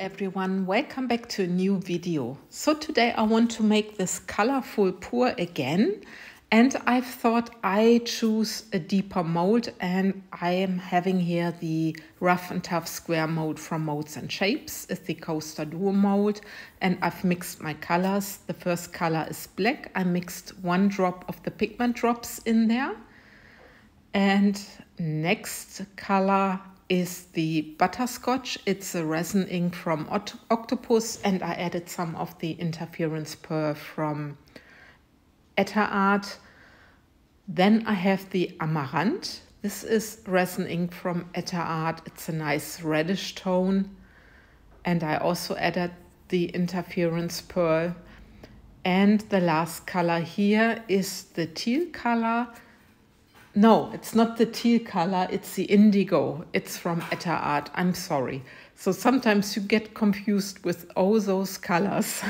everyone, welcome back to a new video. So today I want to make this colorful pour again, and I've thought I choose a deeper mold, and I am having here the Rough and Tough Square mold from MoldsandShapes. It's the Coaster Duo mold, and I've mixed my colors. The first color is black. I mixed 1 drop of the pigment drops in there, and next color is the butterscotch. It's a resin ink from Octopus, and I added some of the interference pearl from Amarant. Then I have the Amarant. This is resin ink from Amarant. It's a nice reddish tone, and I also added the interference pearl. And the last color here is the teal color. No, it's not the teal color, it's the indigo. It's from Amarant. I'm sorry. So sometimes you get confused with all those colors.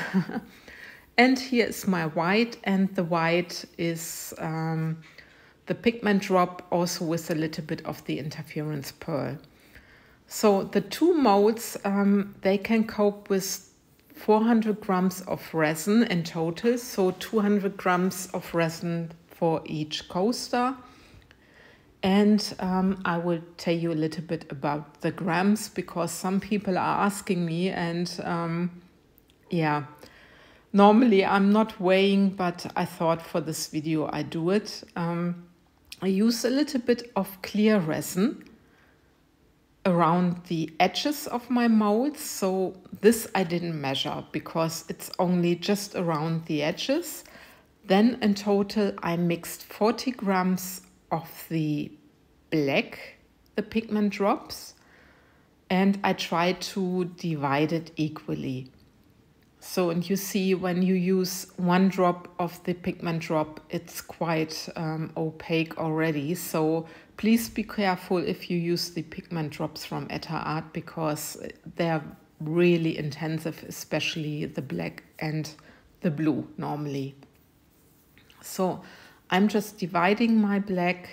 And here is my white, and the white is the pigment drop, also with a little bit of the interference pearl. So the two molds, they can cope with 400 grams of resin in total, so 200 grams of resin for each coaster. And I will tell you a little bit about the grams, because some people are asking me, and yeah, normally I'm not weighing, but I thought for this video I do it. I use a little bit of clear resin around the edges of my molds. So this I didn't measure because it's only just around the edges. Then in total I mixed 40 grams of the black, the pigment drops, and I try to divide it equally. So, and you see when you use 1 drop of the pigment drop, it's quite opaque already. So please be careful if you use the pigment drops from Amarant, because they're really intensive, especially the black and the blue normally. So I'm just dividing my black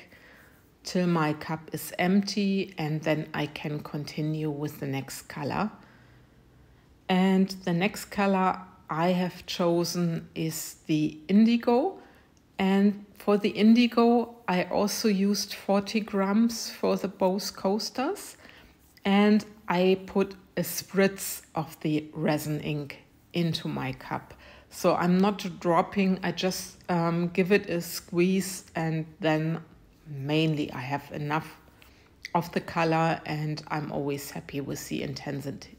till my cup is empty, and then I can continue with the next color. And the next color I have chosen is the indigo. And for the indigo, I also used 40 grams for the both coasters. And I put a spritz of the resin ink into my cup. So I'm not dropping, I just give it a squeeze, and then mainly I have enough of the color, and I'm always happy with the intensity,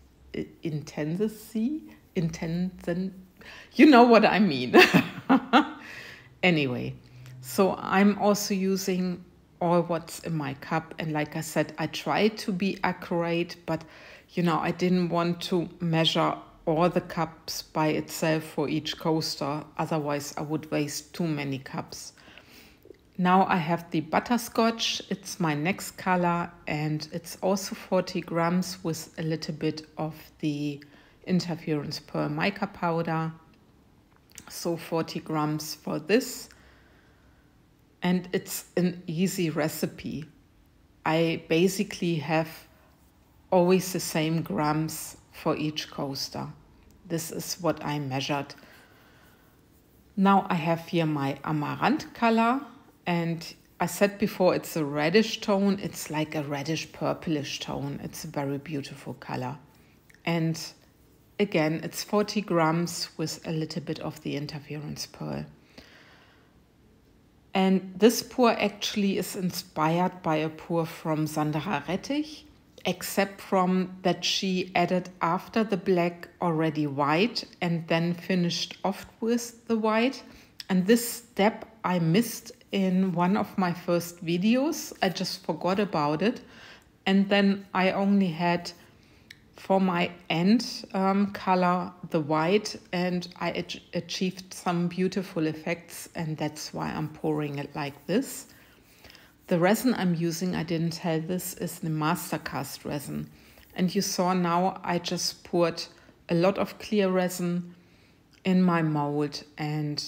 you know what I mean. Anyway, so I'm also using all what's in my cup, and like I said, I try to be accurate, but you know, I didn't want to measure all the cups by itself for each coaster, otherwise I would waste too many cups. Now I have the butterscotch. It's my next color, and it's also 40 grams with a little bit of the interference pearl mica powder. So 40 grams for this. And it's an easy recipe. I basically have always the same grams for each coaster. This is what I measured. Now I have here my Amarant color. And I said before, it's a reddish tone. It's like a reddish purplish tone. It's a very beautiful color. And again, it's 40 grams with a little bit of the interference pearl. And this pour actually is inspired by a pour from Sandra Rettich, except from that she added after the black already white and then finished off with the white. And this step I missed in one of my first videos. I just forgot about it. And then I only had for my end color the white, and I achieved some beautiful effects, and that's why I'm pouring it like this. The resin I'm using, I didn't tell this, is the Mastercast resin. And you saw now I just poured a lot of clear resin in my mold, and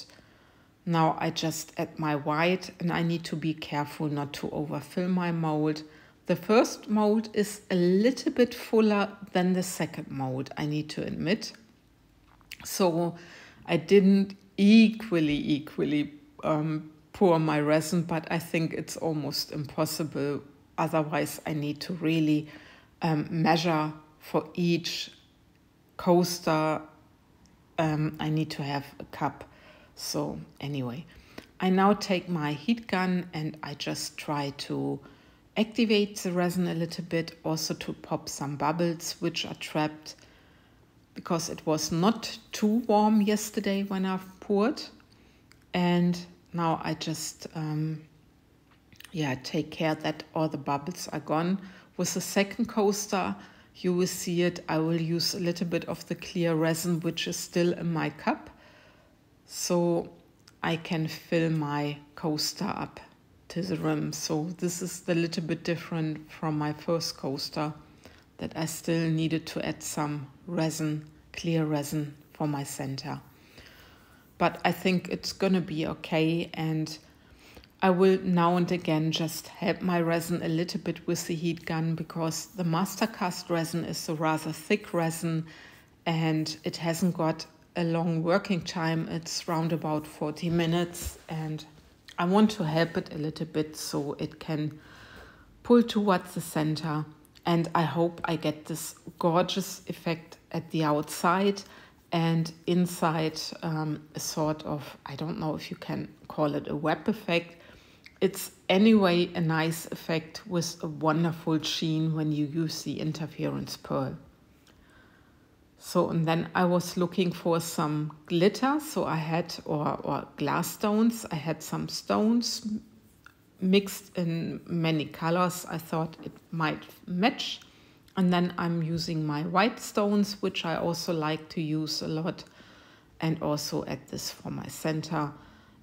now I just add my white, and I need to be careful not to overfill my mold. The first mold is a little bit fuller than the second mold, I need to admit. So I didn't equally pour my resin, but I think it's almost impossible. Otherwise, I need to really measure for each coaster. I need to have a cup. So anyway, I now take my heat gun and I just try to activate the resin a little bit, also to pop some bubbles which are trapped, because it was not too warm yesterday when I've poured. And now I just take care that all the bubbles are gone. With the second coaster, you will see it, I will use a little bit of the clear resin which is still in my cup, so I can fill my coaster up to the rim. So this is a little bit different from my first coaster, that I still needed to add some resin, clear resin for my center. But I think it's gonna be okay, and I will now and again just help my resin a little bit with the heat gun, because the Mastercast resin is a rather thick resin and it hasn't got a long working time. It's round about 40 minutes, and I want to help it a little bit so it can pull towards the center. And I hope I get this gorgeous effect at the outside, and inside a sort of, I don't know if you can call it a web effect. It's anyway a nice effect with a wonderful sheen when you use the interference pearl. So, and then I was looking for some glitter, so I had, or glass stones. I had some stones mixed in many colors. I thought it might match. And then I'm using my white stones, which I also like to use a lot, and also add this for my center.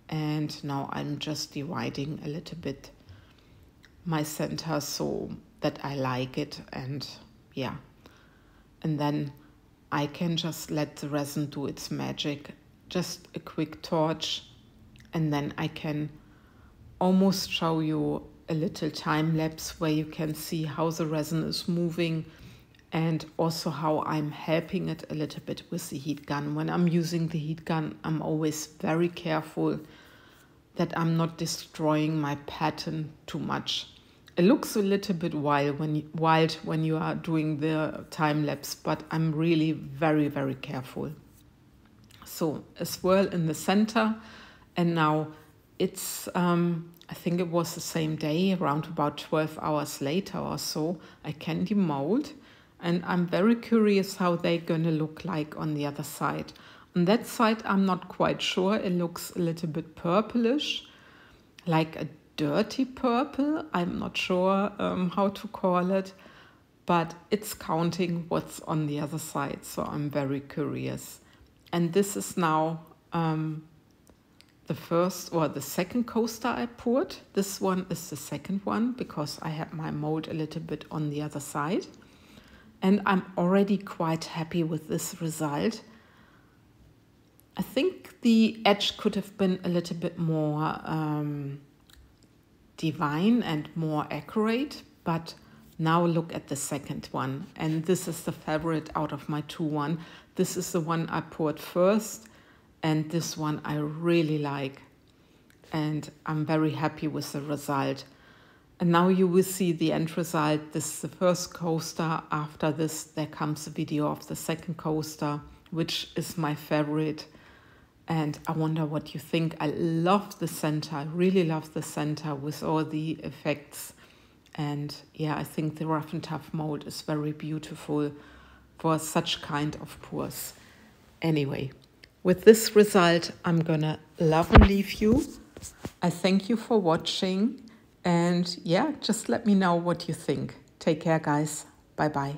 And now I'm just dividing a little bit my center so that I like it, and yeah. And then I can just let the resin do its magic. Just a quick torch, and then I can almost show you a little time lapse where you can see how the resin is moving, and also how I'm helping it a little bit with the heat gun. When I'm using the heat gun, I'm always very careful that I'm not destroying my pattern too much. It looks a little bit wild when you are doing the time lapse, but I'm really very careful. So a swirl in the center, and now it's I think it was the same day, around about 12 hours later or so, I can demold, and I'm very curious how they're gonna look like on the other side. On that side, I'm not quite sure. It looks a little bit purplish, like a dirty purple. I'm not sure how to call it, but it's counting what's on the other side, so I'm very curious. And this is now the first or the second coaster I poured. This one is the second one because I had my mold a little bit on the other side. And I'm already quite happy with this result. I think the edge could have been a little bit more divine and more accurate, but now look at the second one. And this is the favorite out of my two. This is the one I poured first, and this one I really like. And I'm very happy with the result. And now you will see the end result. This is the first coaster. After this, there comes a video of the second coaster, which is my favorite. And I wonder what you think. I love the center. I really love the center with all the effects. And yeah, I think the Rough and Tough mold is very beautiful for such kind of pours. Anyway, with this result, I'm gonna love and leave you. I thank you for watching. And yeah, just let me know what you think. Take care, guys. Bye-bye.